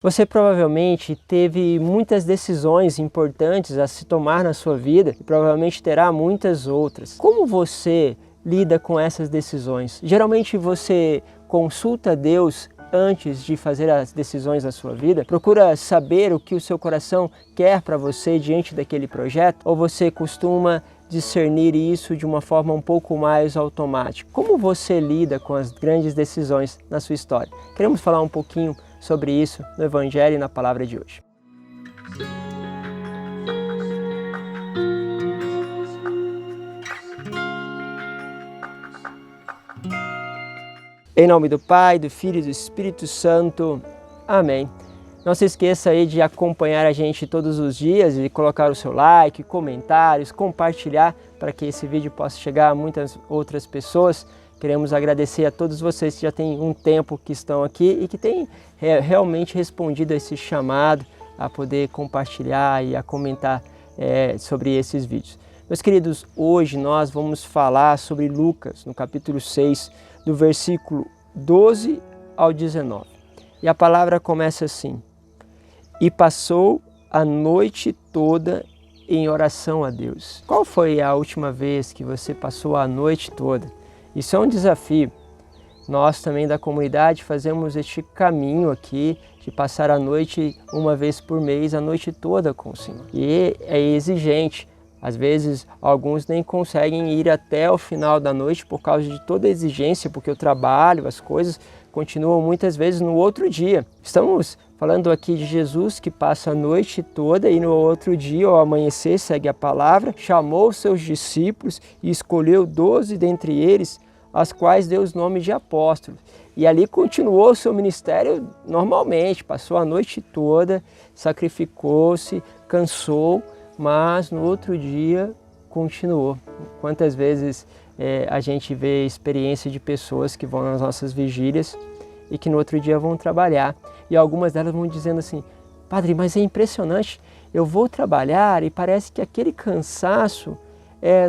Você provavelmente teve muitas decisões importantes a se tomar na sua vida e provavelmente terá muitas outras. Como você lida com essas decisões? Geralmente você consulta Deus antes de fazer as decisões da sua vida? Procura saber o que o seu coração quer para você diante daquele projeto? Ou você costuma discernir isso de uma forma um pouco mais automática? Como você lida com as grandes decisões na sua história? Queremos falar um pouquinho sobre isso no Evangelho e na palavra de hoje. Em nome do Pai, do Filho e do Espírito Santo. Amém. Não se esqueça aí de acompanhar a gente todos os dias e colocar o seu like, comentários, compartilhar para que esse vídeo possa chegar a muitas outras pessoas. Queremos agradecer a todos vocês que já têm um tempo que estão aqui e que têm realmente respondido a esse chamado a poder compartilhar e a comentar sobre esses vídeos. Meus queridos, hoje nós vamos falar sobre Lucas, no capítulo 6, do versículo 12 ao 19. E a palavra começa assim: E passou a noite toda em oração a Deus. Qual foi a última vez que você passou a noite toda? Isso é um desafio. Nós também da comunidade fazemos este caminho aqui de passar a noite uma vez por mês, a noite toda com o Senhor. E é exigente. Às vezes alguns nem conseguem ir até o final da noite por causa de toda a exigência, porque o trabalho, as coisas continuam muitas vezes no outro dia. Estamos falando aqui de Jesus que passa a noite toda e no outro dia, ao amanhecer, segue a palavra, chamou seus discípulos e escolheu 12 dentre eles, as quais deu os nomes de apóstolos. E ali continuou o seu ministério normalmente, passou a noite toda, sacrificou-se, cansou, mas no outro dia continuou. Quantas vezes a gente vê experiência de pessoas que vão nas nossas vigílias e que no outro dia vão trabalhar. E algumas delas vão dizendo assim: Padre, mas é impressionante, eu vou trabalhar e parece que aquele cansaço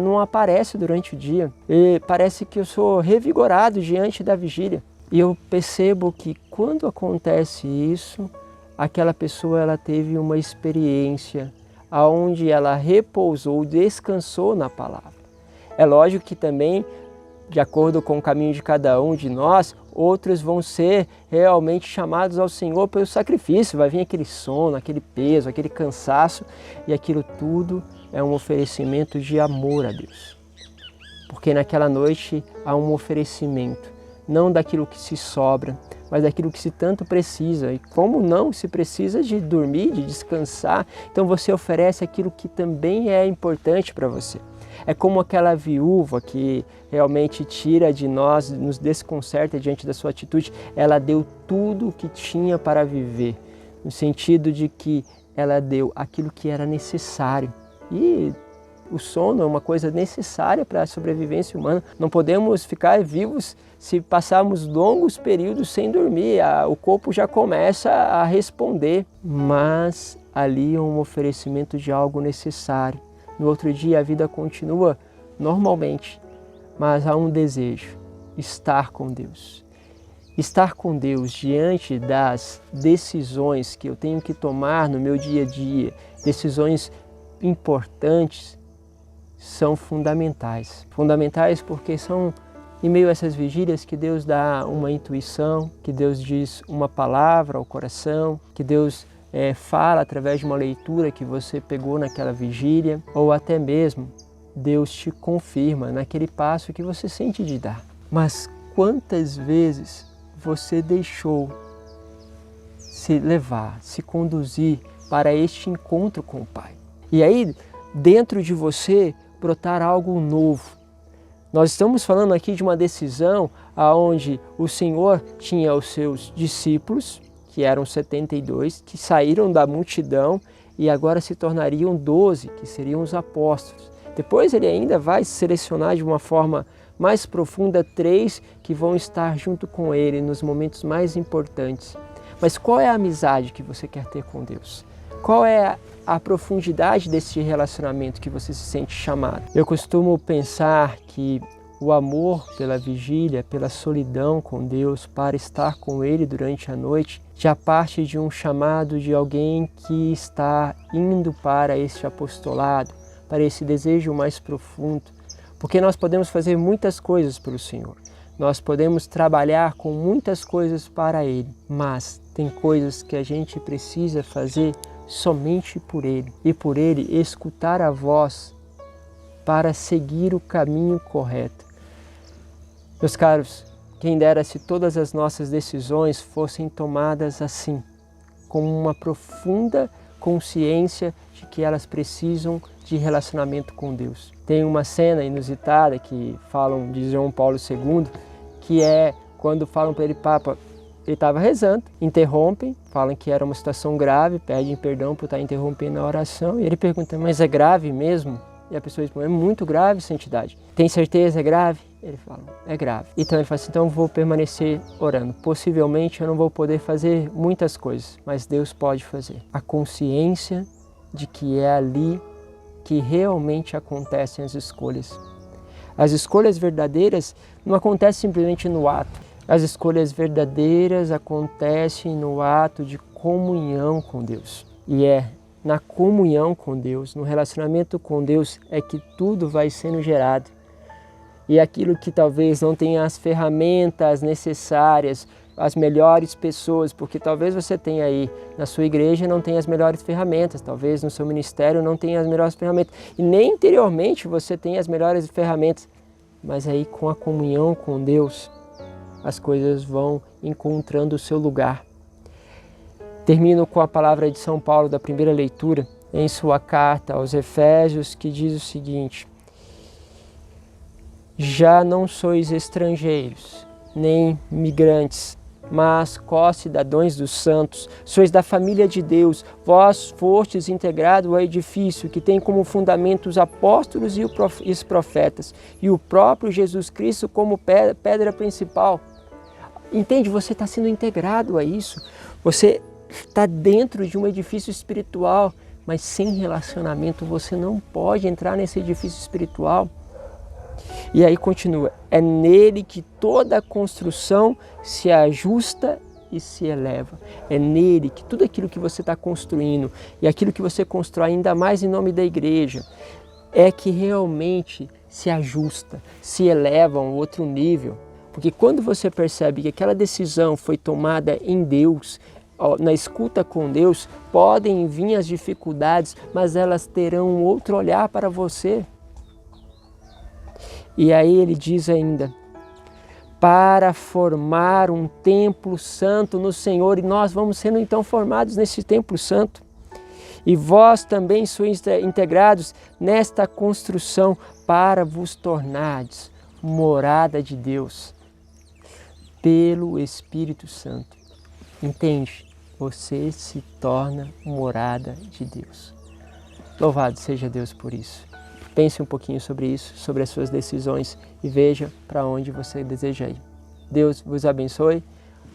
não aparece durante o dia. E parece que eu sou revigorado diante da vigília. E eu percebo que quando acontece isso, aquela pessoa ela teve uma experiência onde ela repousou, descansou na palavra. É lógico que também, de acordo com o caminho de cada um de nós, outros vão ser realmente chamados ao Senhor pelo sacrifício. Vai vir aquele sono, aquele peso, aquele cansaço, e aquilo tudo é um oferecimento de amor a Deus. Porque naquela noite há um oferecimento, não daquilo que se sobra, mas daquilo que se tanto precisa. E como não se precisa de dormir, de descansar, então você oferece aquilo que também é importante para você. É como aquela viúva que realmente tira de nós, nos desconcerta diante da sua atitude. Ela deu tudo o que tinha para viver, no sentido de que ela deu aquilo que era necessário. E o sono é uma coisa necessária para a sobrevivência humana. Não podemos ficar vivos se passarmos longos períodos sem dormir. O corpo já começa a responder. Mas ali é um oferecimento de algo necessário. No outro dia a vida continua normalmente, mas há um desejo: estar com Deus. Estar com Deus diante das decisões que eu tenho que tomar no meu dia a dia, decisões importantes, são fundamentais. Fundamentais porque são em meio a essas vigílias que Deus dá uma intuição, que Deus diz uma palavra ao coração, que Deus fala através de uma leitura que você pegou naquela vigília, ou até mesmo Deus te confirma naquele passo que você sente de dar. Mas quantas vezes você deixou se levar, se conduzir para este encontro com o Pai? E aí, dentro de você, brotar algo novo. Nós estamos falando aqui de uma decisão onde o Senhor tinha os seus discípulos, que eram 72, que saíram da multidão e agora se tornariam 12, que seriam os apóstolos. Depois ele ainda vai selecionar de uma forma mais profunda 3 que vão estar junto com ele nos momentos mais importantes. Mas qual é a amizade que você quer ter com Deus? Qual é a profundidade desse relacionamento que você se sente chamado? Eu costumo pensar que o amor pela vigília, pela solidão com Deus, para estar com Ele durante a noite, já parte de um chamado de alguém que está indo para este apostolado, para esse desejo mais profundo. Porque nós podemos fazer muitas coisas pelo Senhor, nós podemos trabalhar com muitas coisas para Ele, mas tem coisas que a gente precisa fazer somente por Ele, e por Ele escutar a voz para seguir o caminho correto. Meus caros, quem dera se todas as nossas decisões fossem tomadas assim, com uma profunda consciência de que elas precisam de relacionamento com Deus. Tem uma cena inusitada que falam de João Paulo II, que é quando falam para ele, Papa, ele estava rezando, interrompem, falam que era uma situação grave, pedem perdão por estar interrompendo a oração, e ele pergunta, mas é grave mesmo? E a pessoa responde, é muito grave, santidade. Tem certeza, é grave? Ele fala, é grave. Então ele fala assim, então eu vou permanecer orando. Possivelmente eu não vou poder fazer muitas coisas, mas Deus pode fazer. A consciência de que é ali que realmente acontecem as escolhas. As escolhas verdadeiras não acontecem simplesmente no ato. As escolhas verdadeiras acontecem no ato de comunhão com Deus. E é na comunhão com Deus, no relacionamento com Deus, é que tudo vai sendo gerado. E aquilo que talvez não tenha as ferramentas necessárias, as melhores pessoas, porque talvez você tenha aí na sua igreja não tenha as melhores ferramentas, talvez no seu ministério não tenha as melhores ferramentas, e nem interiormente você tenha as melhores ferramentas, mas aí com a comunhão com Deus, as coisas vão encontrando o seu lugar. Termino com a palavra de São Paulo da primeira leitura, em sua carta aos Efésios, que diz o seguinte, já não sois estrangeiros, nem migrantes, mas co-cidadãos dos santos, sois da família de Deus, vós fostes integrados ao edifício que tem como fundamento os apóstolos e os profetas, e o próprio Jesus Cristo como pedra principal. Entende? Você está sendo integrado a isso, você está dentro de um edifício espiritual, mas sem relacionamento você não pode entrar nesse edifício espiritual. E aí continua, é nele que toda a construção se ajusta e se eleva. É nele que tudo aquilo que você está construindo e aquilo que você constrói, ainda mais em nome da igreja, é que realmente se ajusta, se eleva a um outro nível. Porque quando você percebe que aquela decisão foi tomada em Deus, na escuta com Deus, podem vir as dificuldades, mas elas terão um outro olhar para você. E aí ele diz ainda, para formar um templo santo no Senhor, e nós vamos sendo então formados nesse templo santo. E vós também sois integrados nesta construção para vos tornardes morada de Deus pelo Espírito Santo. Entende? Você se torna morada de Deus. Louvado seja Deus por isso. Pense um pouquinho sobre isso, sobre as suas decisões e veja para onde você deseja ir. Deus vos abençoe.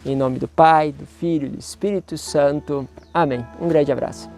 Em nome do Pai, do Filho e do Espírito Santo. Amém. Um grande abraço.